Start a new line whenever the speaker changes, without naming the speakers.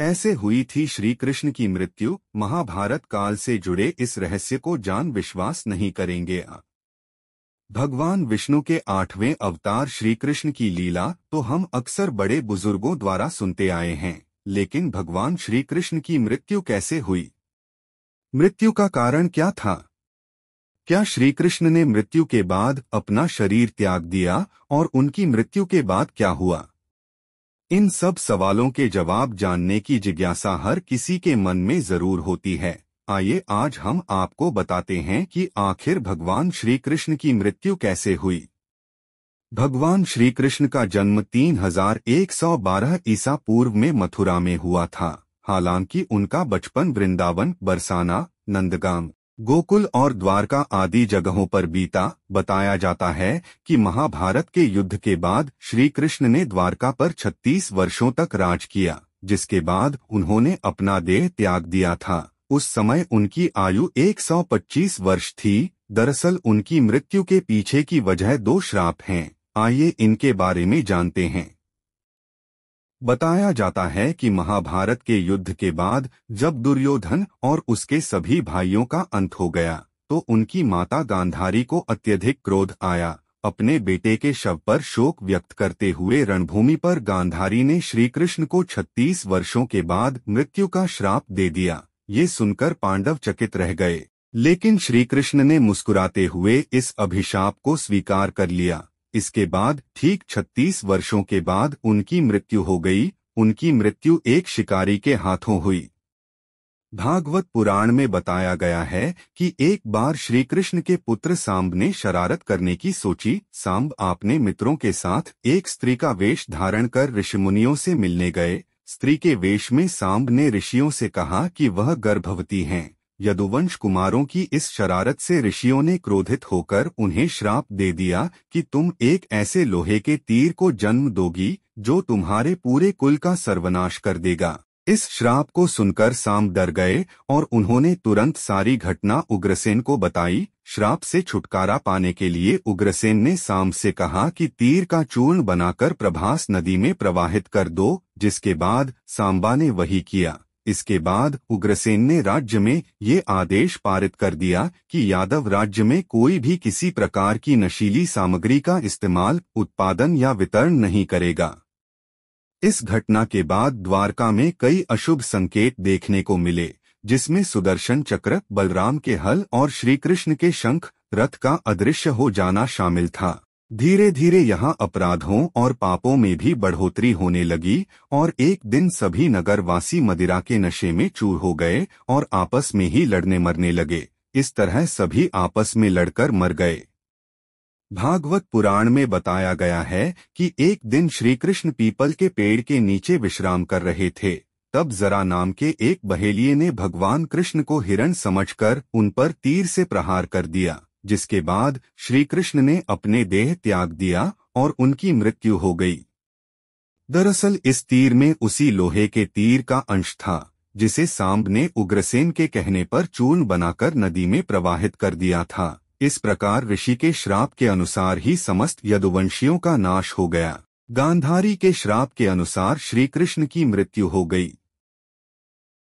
ऐसे हुई थी श्री कृष्ण की मृत्यु। महाभारत काल से जुड़े इस रहस्य को जान विश्वास नहीं करेंगे। भगवान विष्णु के 8वें अवतार श्री कृष्ण की लीला तो हम अक्सर बड़े बुजुर्गों द्वारा सुनते आए हैं, लेकिन भगवान श्री कृष्ण की मृत्यु कैसे हुई? मृत्यु का कारण क्या था? क्या श्री कृष्ण ने मृत्यु के बाद अपना शरीर त्याग दिया और उनकी मृत्यु के बाद क्या हुआ? इन सब सवालों के जवाब जानने की जिज्ञासा हर किसी के मन में जरूर होती है। आइए आज हम आपको बताते हैं कि आखिर भगवान श्री कृष्ण की मृत्यु कैसे हुई। भगवान श्री कृष्ण का जन्म 3112 ईसा पूर्व में मथुरा में हुआ था। हालांकि उनका बचपन वृंदावन, बरसाना, नंदगाम, गोकुल और द्वारका आदि जगहों पर बीता। बताया जाता है कि महाभारत के युद्ध के बाद श्री कृष्ण ने द्वारका पर 36 वर्षों तक राज किया, जिसके बाद उन्होंने अपना देह त्याग दिया था। उस समय उनकी आयु 125 वर्ष थी। दरअसल उनकी मृत्यु के पीछे की वजह 2 श्राप हैं। आइए इनके बारे में जानते हैं। बताया जाता है कि महाभारत के युद्ध के बाद जब दुर्योधन और उसके सभी भाइयों का अंत हो गया, तो उनकी माता गांधारी को अत्यधिक क्रोध आया। अपने बेटे के शव पर शोक व्यक्त करते हुए रणभूमि पर गांधारी ने श्री कृष्ण को 36 वर्षों के बाद मृत्यु का श्राप दे दिया। ये सुनकर पांडव चकित रह गए, लेकिन श्री कृष्ण ने मुस्कुराते हुए इस अभिशाप को स्वीकार कर लिया। इसके बाद ठीक 36 वर्षों के बाद उनकी मृत्यु हो गई। उनकी मृत्यु एक शिकारी के हाथों हुई। भागवत पुराण में बताया गया है कि एक बार श्री कृष्ण के पुत्र सांब ने शरारत करने की सोची। सांब अपने मित्रों के साथ एक स्त्री का वेश धारण कर ऋषिमुनियों से मिलने गए। स्त्री के वेश में सांब ने ऋषियों से कहा कि वह गर्भवती हैं। यदुवंश कुमारों की इस शरारत से ऋषियों ने क्रोधित होकर उन्हें श्राप दे दिया कि तुम एक ऐसे लोहे के तीर को जन्म दोगी जो तुम्हारे पूरे कुल का सर्वनाश कर देगा। इस श्राप को सुनकर सांब डर गए और उन्होंने तुरंत सारी घटना उग्रसेन को बताई। श्राप से छुटकारा पाने के लिए उग्रसेन ने सांब से कहा कि तीर का चूर्ण बनाकर प्रभास नदी में प्रवाहित कर दो, जिसके बाद सांबा ने वही किया। इसके बाद उग्रसेन ने राज्य में ये आदेश पारित कर दिया कि यादव राज्य में कोई भी किसी प्रकार की नशीली सामग्री का इस्तेमाल, उत्पादन या वितरण नहीं करेगा। इस घटना के बाद द्वारका में कई अशुभ संकेत देखने को मिले, जिसमें सुदर्शन चक्र, बलराम के हल और श्री कृष्ण के शंख, रथ का अदृश्य हो जाना शामिल था। धीरे धीरे यहाँ अपराधों और पापों में भी बढ़ोतरी होने लगी और एक दिन सभी नगरवासी मदिरा के नशे में चूर हो गए और आपस में ही लड़ने मरने लगे। इस तरह सभी आपस में लड़कर मर गए। भागवत पुराण में बताया गया है कि एक दिन श्री कृष्ण पीपल के पेड़ के नीचे विश्राम कर रहे थे। तब जरा नाम के एक बहेलिये ने भगवान कृष्ण को हिरण समझकर उन पर तीर से प्रहार कर दिया, जिसके बाद श्री कृष्ण ने अपने देह त्याग दिया और उनकी मृत्यु हो गई। दरअसल इस तीर में उसी लोहे के तीर का अंश था जिसे सांब ने उग्रसेन के कहने पर चूर्ण बनाकर नदी में प्रवाहित कर दिया था। इस प्रकार ऋषि के श्राप के अनुसार ही समस्त यदुवंशियों का नाश हो गया। गांधारी के श्राप के अनुसार श्री कृष्ण की मृत्यु हो गई।